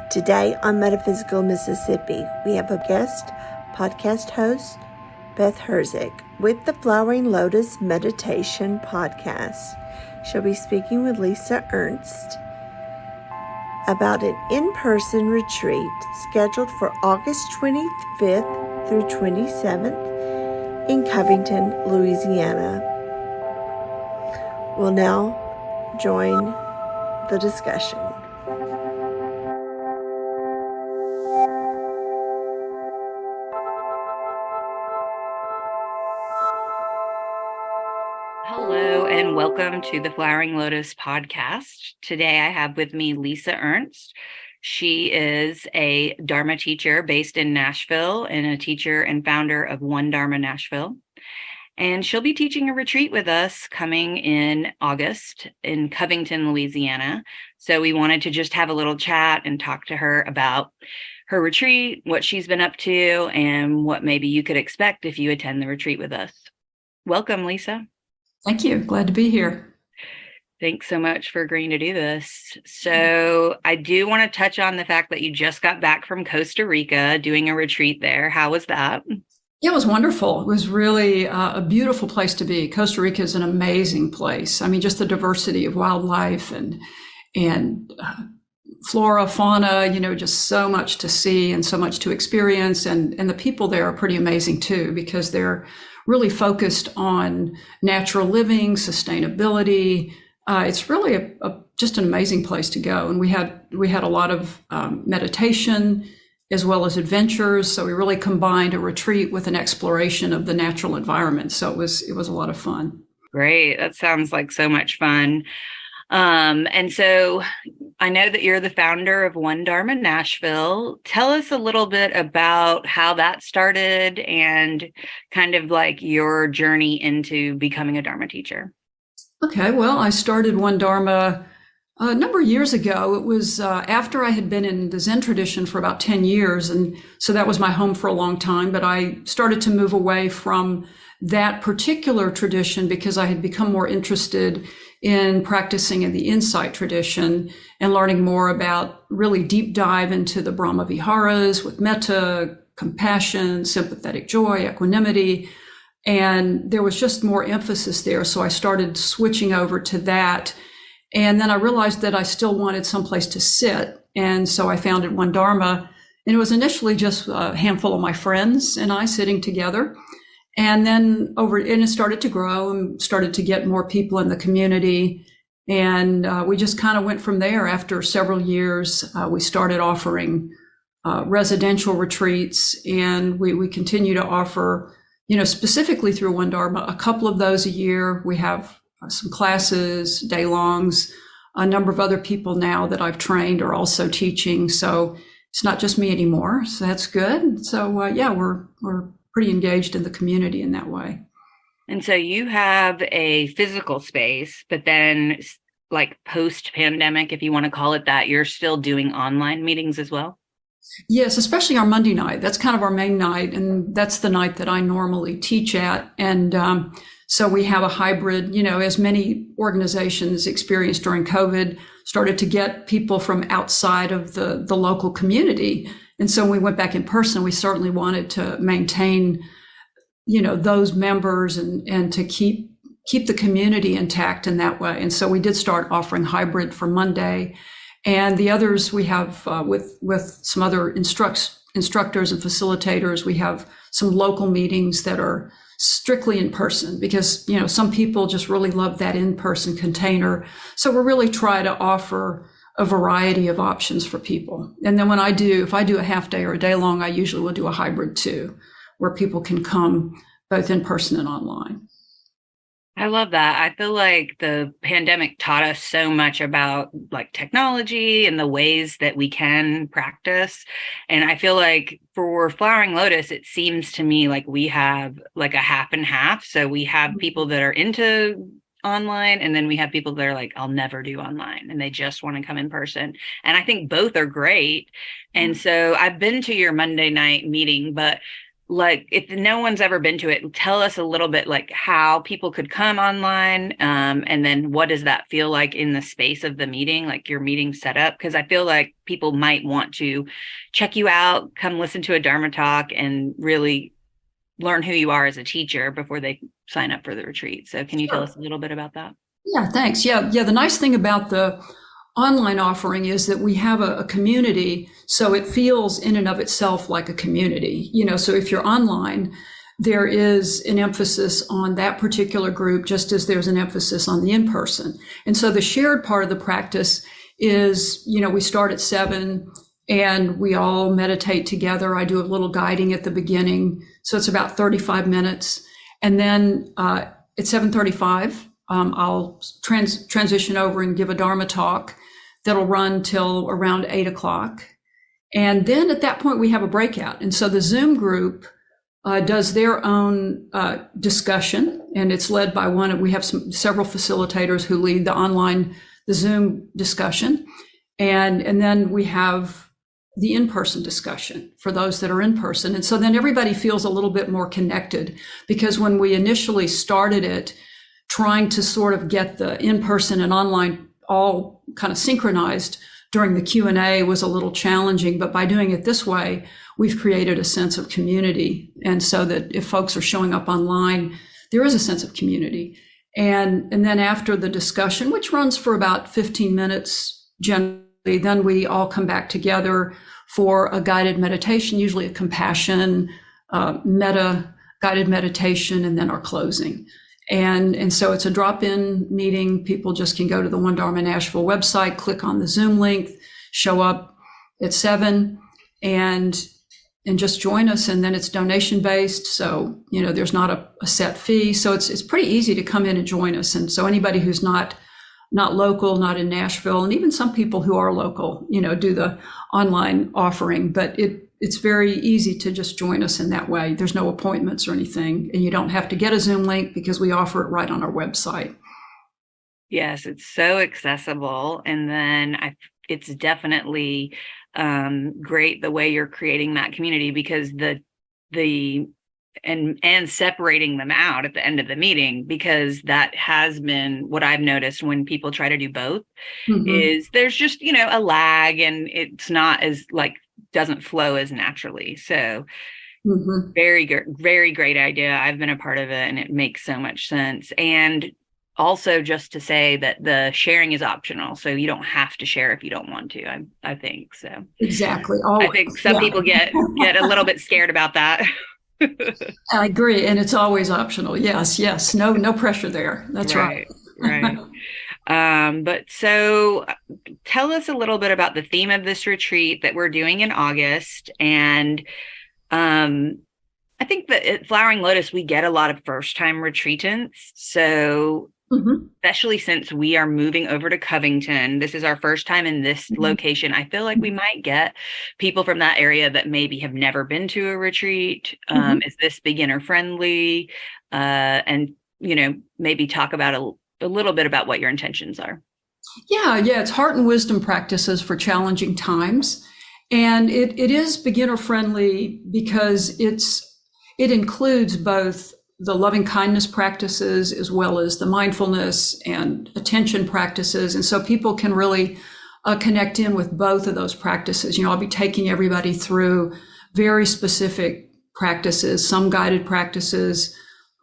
Today on Metaphysical Mississippi, we have a guest podcast host, Beth Herzig, with the Flowering Lotus Meditation podcast. She'll be speaking with Lisa Ernst about an in-person retreat scheduled for August 25th through 27th in Covington, Louisiana. We'll now join the discussion. Hello and welcome to the Flowering Lotus podcast. Today I have with me Lisa Ernst. She is a Dharma teacher based in Nashville and a teacher and founder of One Dharma Nashville. And she'll be teaching a retreat with us coming in August in Covington, Louisiana. So we wanted to just have a little chat and talk to her about her retreat, what she's been up to, and what maybe you could expect if you attend the retreat with us. Welcome, Lisa. Thank you. Glad to be here. Thanks so much for agreeing to do this. So I do want to touch on the fact that you just got back from Costa Rica doing a retreat there. How was that? Yeah, it was wonderful. It was really a beautiful place to be. Costa Rica is an amazing place. I mean, just the diversity of wildlife and flora, fauna, just so much to see and so much to experience. And the people there are pretty amazing too, because they're really focused on natural living, sustainability. It's really just an amazing place to go. And we had a lot of meditation as well as adventures. So we really combined a retreat with an exploration of the natural environment. So it was a lot of fun. Great. That sounds like so much fun. And so I know that you're the founder of One Dharma Nashville. Tell us a little bit about how that started and kind of like your journey into becoming a Dharma teacher. Okay, well, I started One Dharma a number of years ago. It was after I had been in the Zen tradition for about 10 years. And so that was my home for a long time. But I started to move away from that particular tradition because I had become more interested in practicing in the insight tradition and learning more about really deep dive into the Brahma Viharas with metta, compassion, sympathetic joy, equanimity. And there was just more emphasis there. So I started switching over to that. And then I realized that I still wanted someplace to sit. And so I founded One Dharma. And it was initially just a handful of my friends and I sitting together. And then it started to grow and started to get more people in the community. And we just kind of went from there. After several years, we started offering residential retreats, and we continue to offer, specifically through One Dharma, a couple of those a year. We have some classes, day-longs. A number of other people now that I've trained are also teaching. So it's not just me anymore. So that's good. So we're pretty engaged in the community in that way. And so you have a physical space, but then like post-pandemic, if you want to call it that, you're still doing online meetings as well? Yes, especially our Monday night. That's kind of our main night. And that's the night that I normally teach at. And so we have a hybrid, as many organizations experienced during COVID, started to get people from outside of the local community. And so when we went back in person, we certainly wanted to maintain, those members and to keep the community intact in that way. And so we did start offering hybrid for Monday. And the others we have with some other instructors and facilitators, we have some local meetings that are strictly in person because, some people just really love that in-person container. So we really try to offer a variety of options for people. And then if I do a half day or a day long, I usually will do a hybrid too, where people can come both in person and online. I love that. I feel like the pandemic taught us so much about like technology and the ways that we can practice. And I feel like for Flowering Lotus, it seems to me like we have like a half and half. So we have people that are into online, and then we have people that are like, I'll never do online, and they just want to come in person. And I think both are great. And so I've been to your Monday night meeting, but like, if no one's ever been to it, tell us a little bit like how people could come online, and then what does that feel like in the space of the meeting, like your meeting setup? Because I feel like people might want to check you out, come listen to a Dharma talk, and really learn who you are as a teacher before they sign up for the retreat. So can you tell us a little bit about that? Yeah, thanks. Yeah. The nice thing about the online offering is that we have a community, so it feels in and of itself like a community. So if you're online, there is an emphasis on that particular group, just as there's an emphasis on the in-person. And so the shared part of the practice is, we start at 7 and we all meditate together. I do a little guiding at the beginning, so it's about 35 minutes. And then at 7:35, I'll transition over and give a Dharma talk that'll run till around 8 o'clock. And then at that point, we have a breakout. And so the Zoom group does their own discussion, and it's led by we have several facilitators who lead the Zoom discussion. And then we have the in-person discussion for those that are in person. And so then everybody feels a little bit more connected, because when we initially started it, trying to sort of get the in-person and online all kind of synchronized during the Q&A was a little challenging, but by doing it this way, we've created a sense of community. And so that if folks are showing up online, there is a sense of community. And then after the discussion, which runs for about 15 minutes generally, then we all come back together for a guided meditation, usually a compassion, metta guided meditation, and then our closing. And so it's a drop-in meeting. People just can go to the One Dharma Nashville website, click on the Zoom link, show up at 7 and just join us. And then it's donation based. So, there's not a set fee. So it's pretty easy to come in and join us. And so anybody who's not local, not in Nashville, and even some people who are local, do the online offering, but it's very easy to just join us in that way. There's no appointments or anything, and you don't have to get a Zoom link because we offer it right on our website. Yes, it's so accessible. And then it's definitely great the way you're creating that community, because and separating them out at the end of the meeting, because that has been what I've noticed when people try to do both, is there's just, a lag, and it's not as doesn't flow as naturally. So very great idea. I've been a part of it, and it makes so much sense. And also, just to say that the sharing is optional, so you don't have to share if you don't want to. I think so. Exactly. Always. I think some people get a little bit scared about that. I agree, and it's always optional. Yes, no pressure there. That's right. But so tell us a little bit about the theme of this retreat that we're doing in August. And I think that at Flowering Lotus, we get a lot of first-time retreatants. So especially since we are moving over to Covington, this is our first time in this location. I feel like we might get people from that area that maybe have never been to a retreat. Is this beginner friendly? And, maybe talk about a little bit about what your intentions are. Yeah. It's heart and wisdom practices for challenging times. And it is beginner friendly because it includes both the loving kindness practices as well as the mindfulness and attention practices. And so people can really connect in with both of those practices. I'll be taking everybody through very specific practices, some guided practices,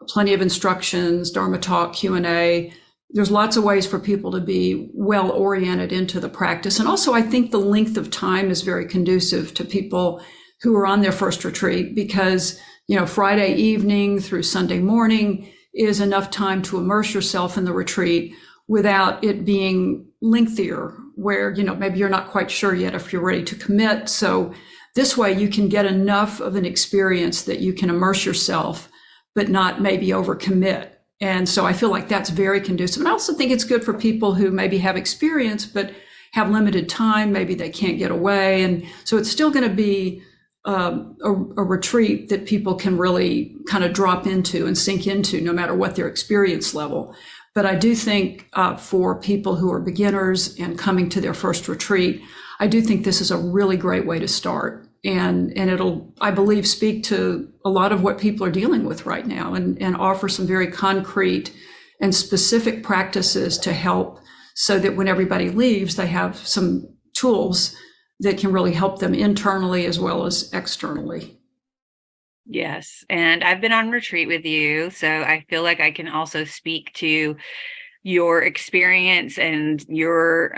plenty of instructions, Dharma talk, Q&A. There's lots of ways for people to be well oriented into the practice. And also, I think the length of time is very conducive to people who are on their first retreat, because Friday evening through Sunday morning is enough time to immerse yourself in the retreat without it being lengthier, where, maybe you're not quite sure yet if you're ready to commit. So this way you can get enough of an experience that you can immerse yourself, but not maybe overcommit. And so I feel like that's very conducive. And I also think it's good for people who maybe have experience, but have limited time. Maybe they can't get away. And so it's still going to be a retreat that people can really kind of drop into and sink into, no matter what their experience level. But I do think for people who are beginners and coming to their first retreat, I do think this is a really great way to start. and it'll, I believe, speak to a lot of what people are dealing with right now, and offer some very concrete and specific practices to help, so that when everybody leaves, they have some tools that can really help them internally as well as externally. Yes. And I've been on retreat with you, so I feel like I can also speak to your experience and your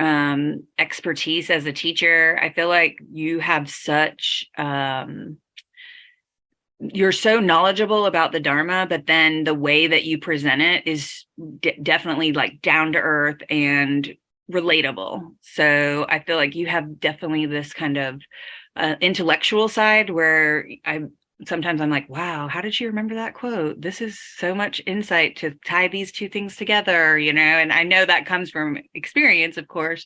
expertise as a teacher. I feel like you have such, you're so knowledgeable about the Dharma, but then the way that you present it is definitely like down to earth and relatable. So I feel like you have definitely this kind of intellectual side where sometimes I'm like, wow, how did she remember that quote? This is so much insight to tie these two things together, and I know that comes from experience, of course.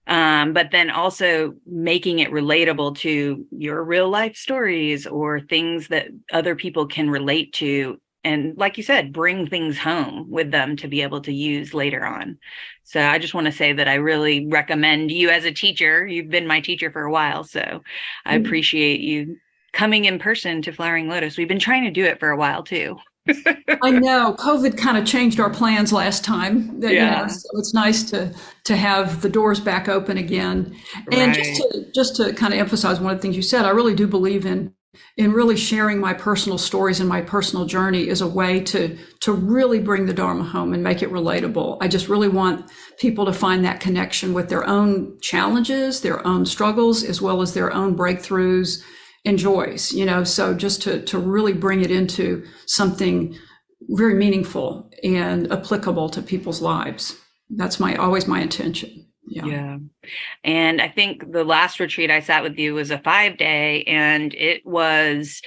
But then also making it relatable to your real life stories or things that other people can relate to. And like you said, bring things home with them to be able to use later on. So I just want to say that I really recommend you as a teacher. You've been my teacher for a while, so I appreciate you coming in person to Flowering Lotus. We've been trying to do it for a while too. I know COVID kind of changed our plans last time. Yeah. So it's nice to have the doors back open again. And Right. just to kind of emphasize one of the things you said, I really do believe in really sharing my personal stories and my personal journey is a way to really bring the Dharma home and make it relatable. I just really want people to find that connection with their own challenges, their own struggles, as well as their own breakthroughs and joys, so just to really bring it into something very meaningful and applicable to people's lives. That's always my intention. Yeah. And I think the last retreat I sat with you was a 5-day, and it was,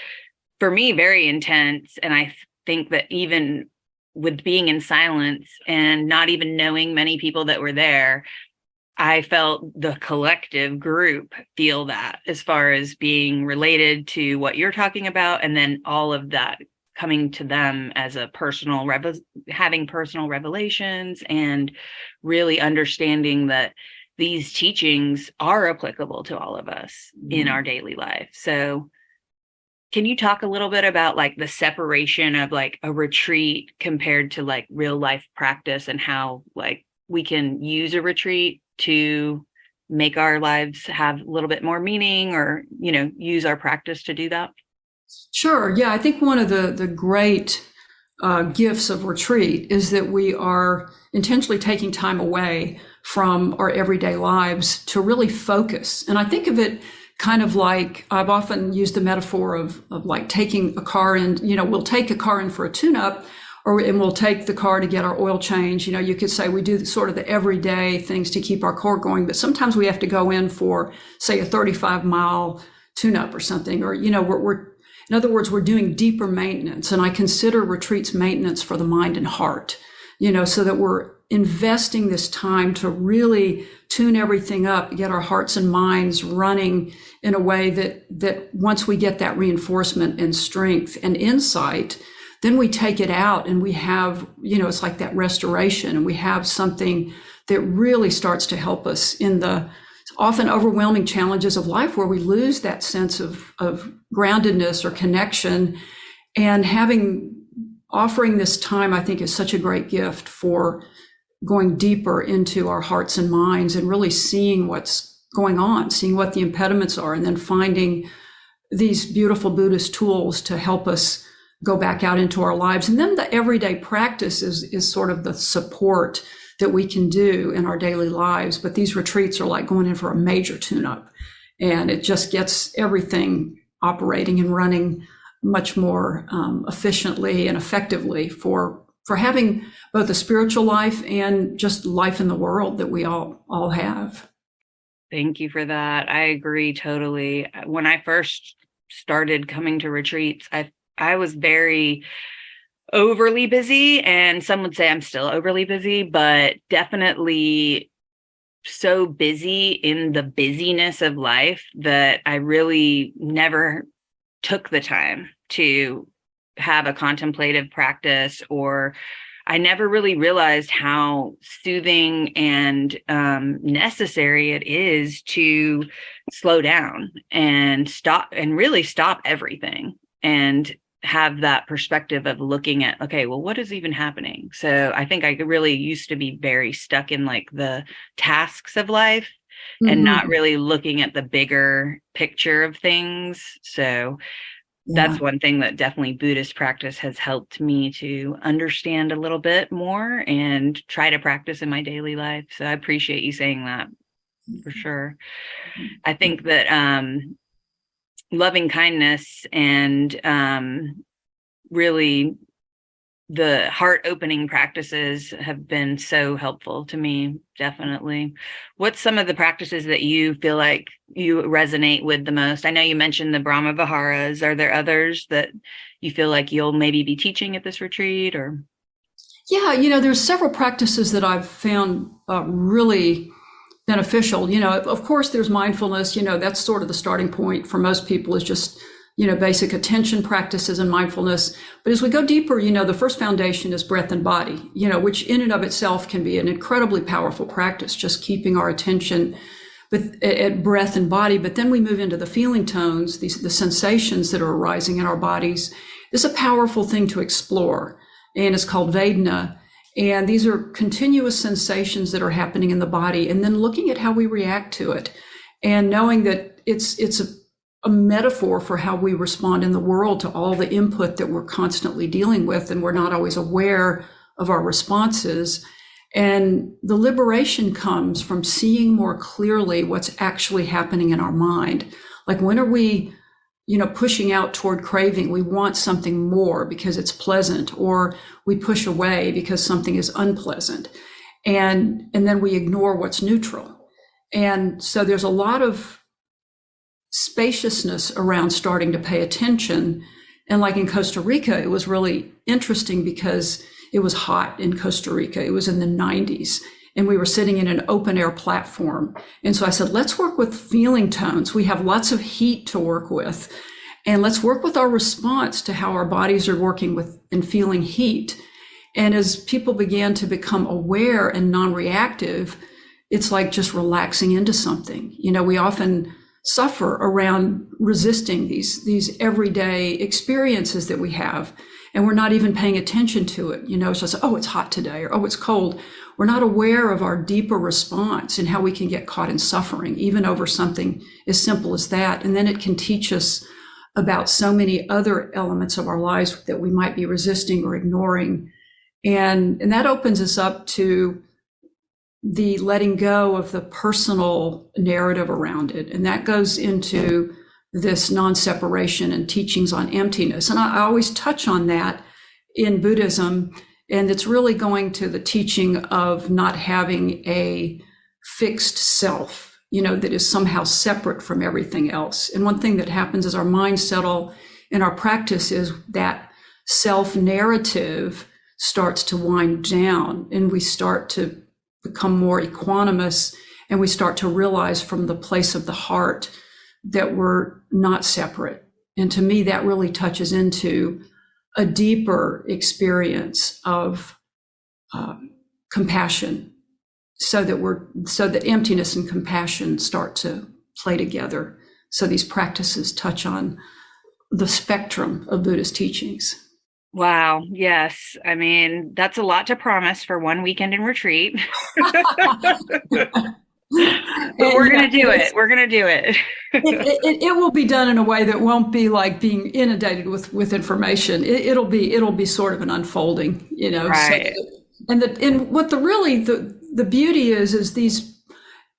for me, very intense. And I think that even with being in silence and not even knowing many people that were there, I felt the collective group feel that, as far as being related to what you're talking about. And then all of that coming to them as a having personal revelations and really understanding that these teachings are applicable to all of us in our daily life. So can you talk a little bit about like the separation of like a retreat compared to like real life practice, and how like we can use a retreat to make our lives have a little bit more meaning, or, use our practice to do that? Sure. Yeah. I think one of the great gifts of retreat is that we are intentionally taking time away from our everyday lives to really focus. And I think of it kind of like, I've often used the metaphor of like taking a car in, we'll take a car in for a tune-up, and we'll take the car to get our oil change. You could say we do sort of the everyday things to keep our car going, but sometimes we have to go in for, say, a 35-mile tune-up or something, or, we're in other words, we're doing deeper maintenance. And I consider retreats maintenance for the mind and heart, so that we're investing this time to really tune everything up, get our hearts and minds running in a way that once we get that reinforcement and strength and insight, then we take it out and we have, it's like that restoration, and we have something that really starts to help us in the often overwhelming challenges of life, where we lose that sense of groundedness or connection. And offering this time, I think, is such a great gift for going deeper into our hearts and minds and really seeing what's going on, seeing what the impediments are, and then finding these beautiful Buddhist tools to help us go back out into our lives. And then the everyday practice is sort of the support that we can do in our daily lives. But these retreats are like going in for a major tune-up, and it just gets everything operating and running much more efficiently and effectively for having both a spiritual life and just life in the world that we all have. Thank you for that. I agree totally. When I first started coming to retreats, I was very overly busy, and some would say I'm still overly busy, but definitely so busy in the busyness of life that I really never took the time to have a contemplative practice, or I never really realized how soothing and necessary it is to slow down and really stop everything and have that perspective of looking at, okay, well, what is even happening? So I think I really used to be very stuck in like the tasks of life and not really looking at the bigger picture of things. So that's one thing that definitely Buddhist practice has helped me to understand a little bit more and try to practice in my daily life. So I appreciate you saying that for sure. I think that loving kindness and really the heart opening practices have been so helpful to me. Definitely. What's some of the practices that you feel like you resonate with the most? I know you mentioned the Brahma Viharas. Are there others that you feel like you'll maybe be teaching at this retreat or? Yeah, there's several practices that I've found really beneficial. Of course, there's mindfulness. That's sort of the starting point for most people, is just basic attention practices and mindfulness. But as we go deeper, the first foundation is breath and body, which in and of itself can be an incredibly powerful practice, just keeping our attention at breath and body. But then we move into the feeling tones, the sensations that are arising in our bodies. This is a powerful thing to explore, and it's called Vedana. And these are continuous sensations that are happening in the body, and then looking at how we react to it and knowing that it's a metaphor for how we respond in the world to all the input that we're constantly dealing with, and we're not always aware of our responses. And the liberation comes from seeing more clearly what's actually happening in our mind. Like, when are we, pushing out toward craving? We want something more because it's pleasant, or we push away because something is unpleasant. And then we ignore what's neutral. And so there's a lot of spaciousness around starting to pay attention. And like in Costa Rica, it was really interesting because it was hot in Costa Rica. It was in the 90s, and we were sitting in an open air platform. And so I said, let's work with feeling tones. We have lots of heat to work with, and let's work with our response to how our bodies are working with and feeling heat. And as people began to become aware and non-reactive, it's like just relaxing into something. We often suffer around resisting these everyday experiences that we have, and we're not even paying attention to it. It's just, oh, it's hot today, or oh, it's cold. We're not aware of our deeper response and how we can get caught in suffering, even over something as simple as that. And then it can teach us about so many other elements of our lives that we might be resisting or ignoring. And that opens us up to the letting go of the personal narrative around it. And that goes into this non-separation and teachings on emptiness. And I always touch on that in Buddhism. And it's really going to the teaching of not having a fixed self, that is somehow separate from everything else. And one thing that happens as our minds settle in our practice is that self-narrative starts to wind down, and we start to become more equanimous, and we start to realize from the place of the heart that we're not separate. And to me, that really touches into a deeper experience of compassion, so that emptiness and compassion start to play together. So these practices touch on the spectrum of Buddhist teachings. Wow. Yes. I mean, that's a lot to promise for one weekend in retreat. But we're going to do it. We're going to do it. It will be done in a way that won't be like being inundated with information. It'll be sort of an unfolding, Right. So, and what the beauty is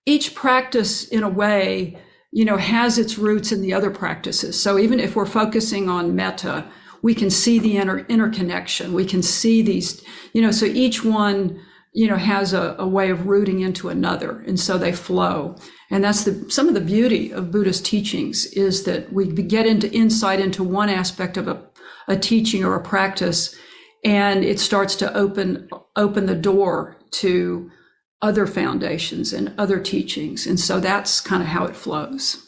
each practice in a way, has its roots in the other practices. So even if we're focusing on metta, we can see the interconnection. We can see these, so each one, has a way of rooting into another. And so they flow. And that's some of the beauty of Buddhist teachings, is that we get into insight into one aspect of a teaching or a practice, and it starts to open the door to other foundations and other teachings. And so that's kind of how it flows.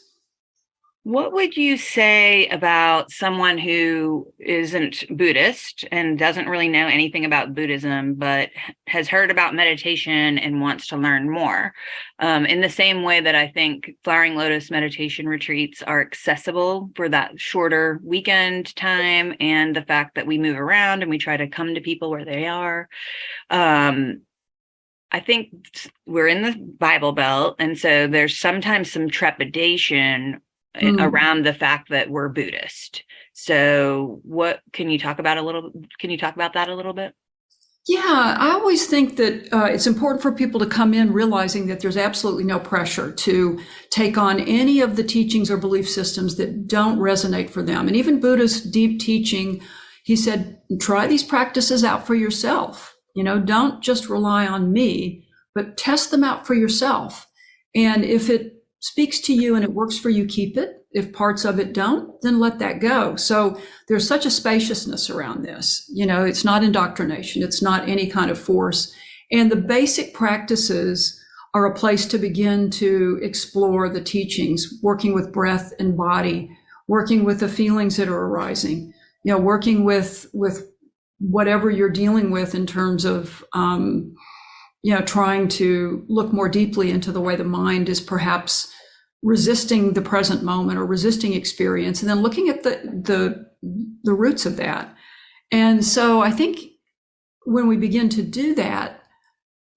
What would you say about someone who isn't Buddhist and doesn't really know anything about Buddhism, but has heard about meditation and wants to learn more? In the same way that I think Flowering Lotus meditation retreats are accessible for that shorter weekend time, and the fact that we move around and we try to come to people where they are. I think we're in the Bible Belt, and so there's sometimes some trepidation around the fact that we're Buddhist. So what can you talk about that a little bit? Yeah, I always think that it's important for people to come in realizing that there's absolutely no pressure to take on any of the teachings or belief systems that don't resonate for them. And even Buddha's deep teaching, he said, try these practices out for yourself. Don't just rely on me, but test them out for yourself. And if it speaks to you and it works for you, keep it. If parts of it don't, then let that go. So there's such a spaciousness around this. It's not indoctrination. It's not any kind of force. And the basic practices are a place to begin to explore the teachings, working with breath and body, working with the feelings that are arising, working with whatever you're dealing with in terms of, trying to look more deeply into the way the mind is perhaps resisting the present moment or resisting experience, and then looking at the roots of that. And so I think when we begin to do that,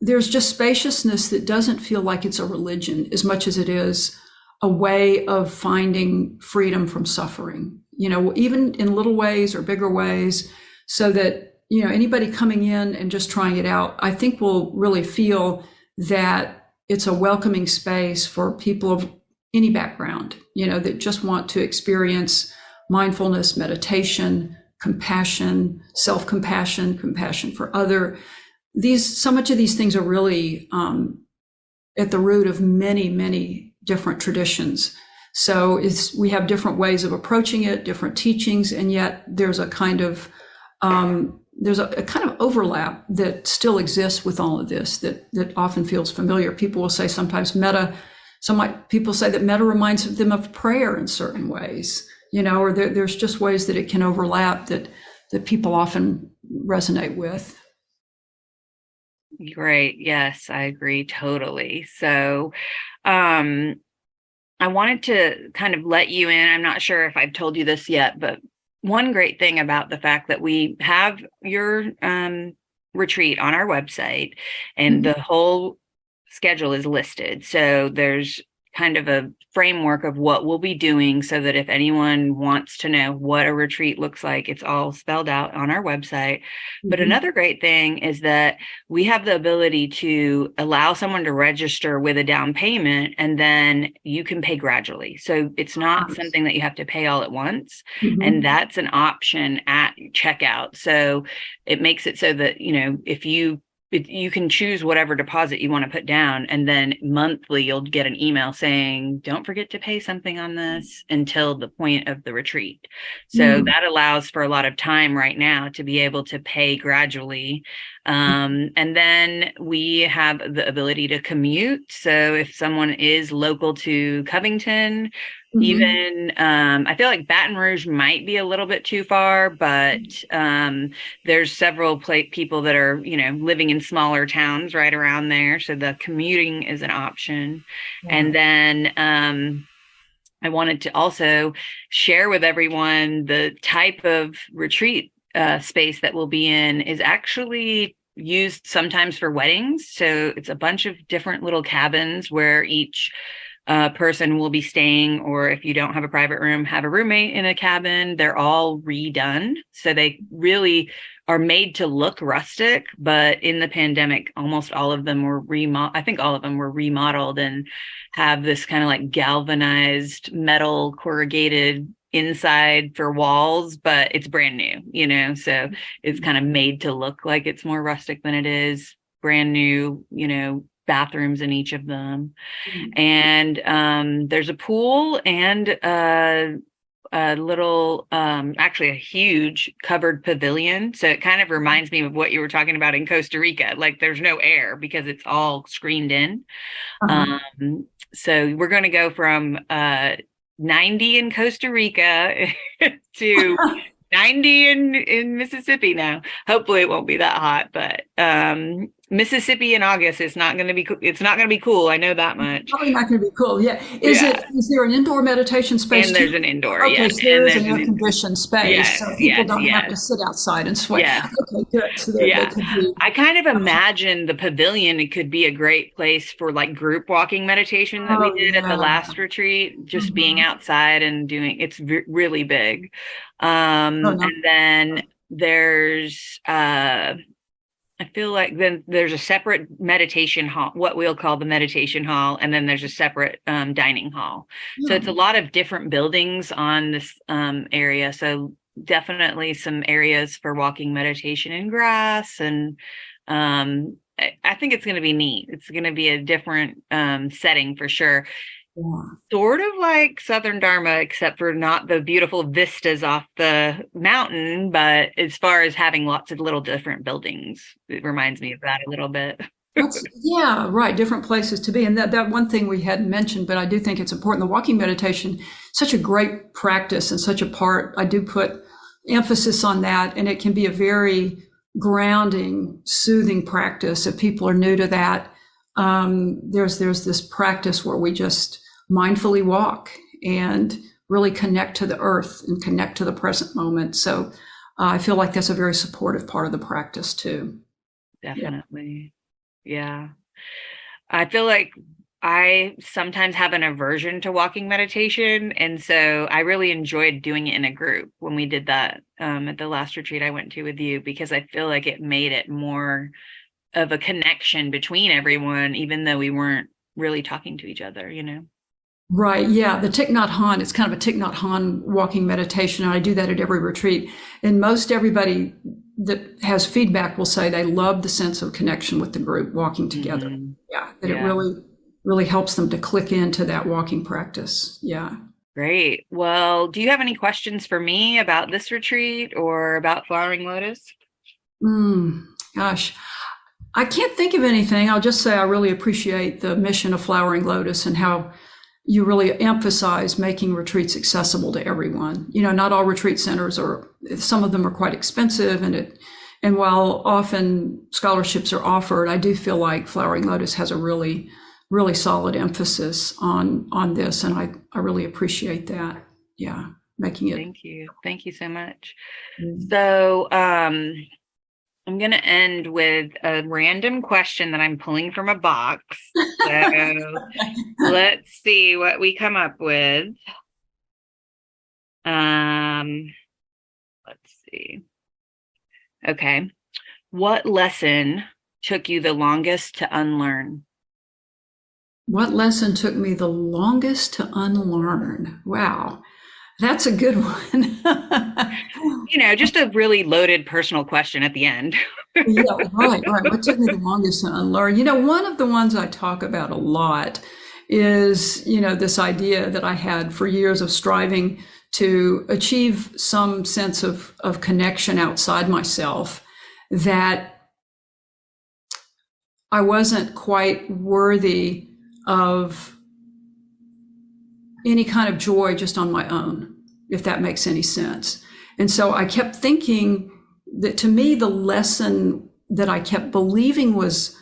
there's just spaciousness that doesn't feel like it's a religion as much as it is a way of finding freedom from suffering, even in little ways or bigger ways, so that anybody coming in and just trying it out, I think will really feel that it's a welcoming space for people of any background, that just want to experience mindfulness, meditation, compassion, self-compassion, compassion for other. So much of these things are really at the root of many, many different traditions. So we have different ways of approaching it, different teachings, and yet there's a kind of overlap that still exists with all of this that often feels familiar. People will say sometimes people say that metta reminds them of prayer in certain ways, or there's just ways that it can overlap that people often resonate with. Great. Yes, I agree totally. So, I wanted to kind of let you in. I'm not sure if I've told you this yet, but one great thing about the fact that we have your retreat on our website, and the whole schedule is listed. So there's kind of a framework of what we'll be doing, so that if anyone wants to know what a retreat looks like, it's all spelled out on our website. But another great thing is that we have the ability to allow someone to register with a down payment, and then you can pay gradually. So it's not something that you have to pay all at once. And that's an option at checkout. So it makes it so that, if you can choose whatever deposit you want to put down, and then monthly you'll get an email saying, don't forget to pay something on this until the point of the retreat. So that allows for a lot of time right now to be able to pay gradually. And then we have the ability to commute. So if someone is local to Covington, even I feel like Baton Rouge might be a little bit too far, but there's several people that are, living in smaller towns right around there. So the commuting is an option. Yeah. And then I wanted to also share with everyone the type of retreat space that we'll be in is actually used sometimes for weddings. So it's a bunch of different little cabins where each person will be staying, or if you don't have a private room, have a roommate in a cabin. They're all redone. So they really are made to look rustic, but in the pandemic, almost all of them were I think all of them were remodeled and have this kind of like galvanized metal corrugated inside for walls, but it's brand new, so it's kind of made to look like it's more rustic than it is. Brand new, bathrooms in each of them. And there's a pool and a little, actually a huge covered pavilion. So it kind of reminds me of what you were talking about in Costa Rica. Like there's no air because it's all screened in. So we're going to go from 90 in Costa Rica to 90 in Mississippi now. Hopefully it won't be that hot, but Mississippi in August is not going to be it's not going to be cool. I know that much. Probably not going to be cool. Yeah. Is there an indoor meditation space? And there's an indoor. Okay, so there is an air conditioned space, so people don't have to sit outside and sweat. Yeah. Okay, good. So I kind of imagine the pavilion. It could be a great place for like group walking meditation that we did at the last retreat. Just being outside and doing. It's really big. And then there's I feel like then there's a separate meditation hall, what we'll call the meditation hall, and then there's a separate dining hall. So it's a lot of different buildings on this area. So definitely some areas for walking meditation in grass, and I think it's going to be neat. It's going to be a different setting for sure. Yeah. Sort of like Southern Dharma, except for not the beautiful vistas off the mountain, but as far as having lots of little different buildings, it reminds me of that a little bit. Yeah, right. Different places to be. And that one thing we hadn't mentioned, but I do think it's important. The walking meditation, such a great practice and such a part. I do put emphasis on that, and it can be a very grounding, soothing practice. If people are new to that, there's this practice where we just mindfully walk and really connect to the earth and connect to the present moment. So I feel like that's a very supportive part of the practice too. Definitely. Yeah. I feel like I sometimes have an aversion to walking meditation. And so I really enjoyed doing it in a group when we did that at the last retreat I went to with you, because I feel like it made it more of a connection between everyone, even though we weren't really talking to each other, you know? Right. Yeah. The Thich Nhat Hanh, it's kind of a Thich Nhat Hanh walking meditation. And I do that at every retreat. And most everybody that has feedback will say they love the sense of connection with the group walking together. Mm-hmm. Yeah. That it really helps them to click into that walking practice. Yeah. Great. Well, do you have any questions for me about this retreat or about Flowering Lotus? Gosh. I can't think of anything. I'll just say I really appreciate the mission of Flowering Lotus and how you really emphasize making retreats accessible to everyone. You know, not all retreat centers some of them are quite expensive, and while often scholarships are offered, I do feel like Flowering Lotus has a really, really solid emphasis on this, and I really appreciate that. Yeah, making it. Thank you so much. So, I'm going to end with a random question that I'm pulling from a box. So let's see what we come up with. Let's see. Okay. What lesson took you the longest to unlearn? What lesson took me the longest to unlearn? Wow. That's a good one. You know, just a really loaded personal question at the end. Yeah, right. What took me the longest to unlearn? You know, one of the ones I talk about a lot is, you know, this idea that I had for years of striving to achieve some sense of connection outside myself, that I wasn't quite worthy of any kind of joy just on my own, if that makes any sense. And so I kept thinking that, to me, the lesson that I kept believing was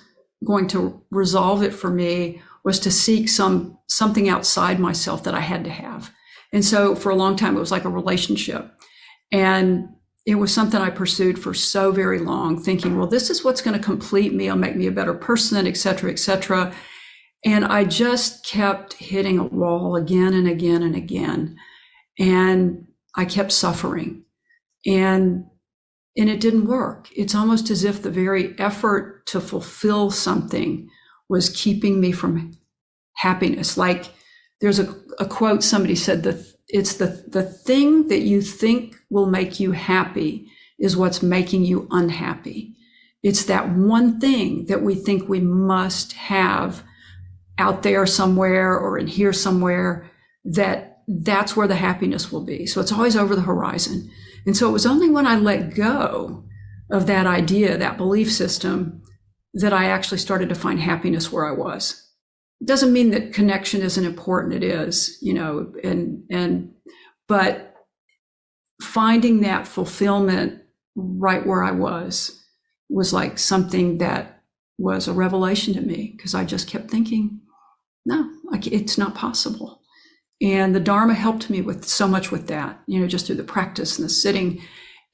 going to resolve it for me was to seek something outside myself that I had to have. And so for a long time, it was like a relationship. And it was something I pursued for so very long, thinking, well, this is what's going to complete me. It'll make me a better person, et cetera, et cetera. And I just kept hitting a wall again and again and again. And I kept suffering. And it didn't work. It's almost as if the very effort to fulfill something was keeping me from happiness. Like there's a quote somebody said, that it's the thing that you think will make you happy is what's making you unhappy. It's that one thing that we think we must have out there somewhere or in here somewhere, that's where the happiness will be. So it's always over the horizon. And so it was only when I let go of that idea, that belief system, that I actually started to find happiness where I was. doesn't mean that connection isn't important. It is, but finding that fulfillment right where I was like something that was a revelation to me, because I just kept thinking, no, it's not possible. And the Dharma helped me with so much with that, just through the practice and the sitting.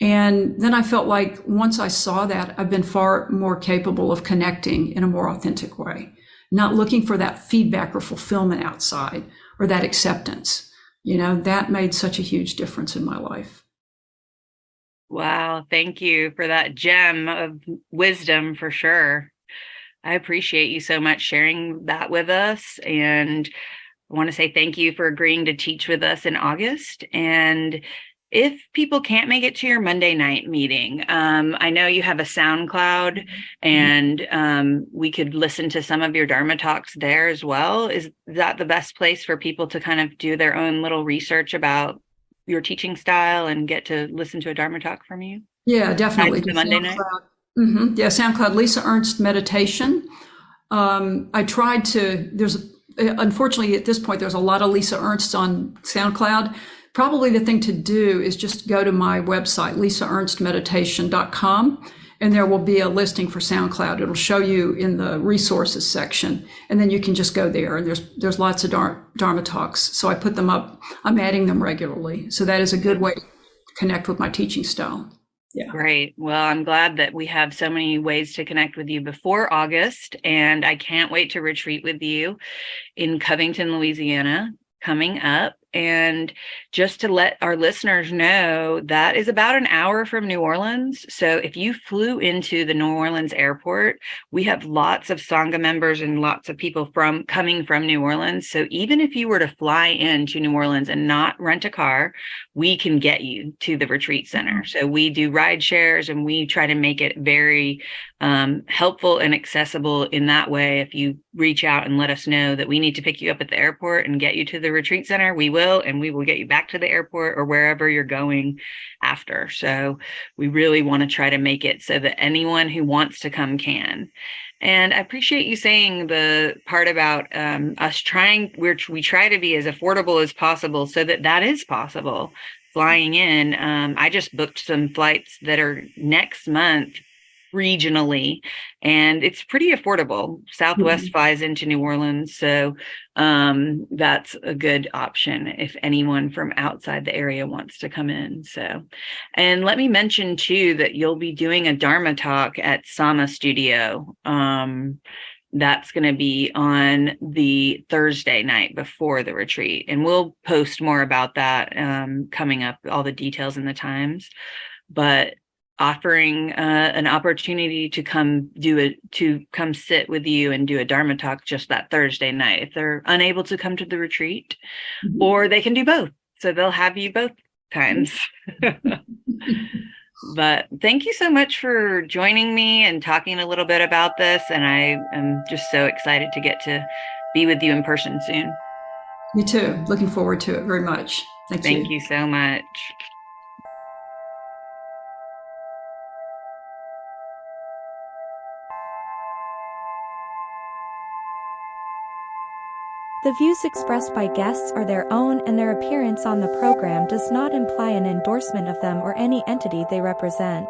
And then I felt like once I saw that, I've been far more capable of connecting in a more authentic way, not looking for that feedback or fulfillment outside or that acceptance. That made such a huge difference in my life. Wow. Thank you for that gem of wisdom, for sure. I appreciate you so much sharing that with us. And I want to say thank you for agreeing to teach with us in August. And if people can't make it to your Monday night meeting, I know you have a SoundCloud, and we could listen to some of your Dharma talks there as well. Is that the best place for people to kind of do their own little research about your teaching style and get to listen to a Dharma talk from you? Yeah, definitely. The Monday night? Yeah, SoundCloud, Lisa Ernst Meditation. I tried to, unfortunately at this point, there's a lot of Lisa Ernsts on SoundCloud. Probably the thing to do is just go to my website, lisaernstmeditation.com, and there will be a listing for SoundCloud. It'll show you in the resources section, and then you can just go there, and there's lots of Dharma talks. So I put them up. I'm adding them regularly. So that is a good way to connect with my teaching style. Yeah. Great. Well, I'm glad that we have so many ways to connect with you before August, and I can't wait to retreat with you in Covington, Louisiana, coming up. And just to let our listeners know, that is about an hour from New Orleans. So if you flew into the New Orleans airport, we have lots of Sangha members and lots of people coming from New Orleans. So even if you were to fly into New Orleans and not rent a car, we can get you to the retreat center. So we do ride shares, and we try to make it very helpful and accessible in that way. If you reach out and let us know that we need to pick you up at the airport and get you to the retreat center, we will, and we will get you back to the airport or wherever you're going after. So we really want to try to make it so that anyone who wants to come can. And I appreciate you saying the part about us trying, we try to be as affordable as possible so that is possible. Flying in, I just booked some flights that are next month regionally, and it's pretty affordable. Southwest flies into New Orleans, so that's a good option if anyone from outside the area wants to come in. So, and let me mention too that you'll be doing a Dharma talk at Sama Studio. That's going to be on the Thursday night before the retreat, and we'll post more about that coming up, all the details and the times. But offering an opportunity to come sit with you and do a Dharma talk just that Thursday night if they're unable to come to the retreat, or they can do both. So they'll have you both times. But thank you so much for joining me and talking a little bit about this. And I am just so excited to get to be with you in person soon. Me too. Looking forward to it very much. Thank you so much. The views expressed by guests are their own, and their appearance on the program does not imply an endorsement of them or any entity they represent.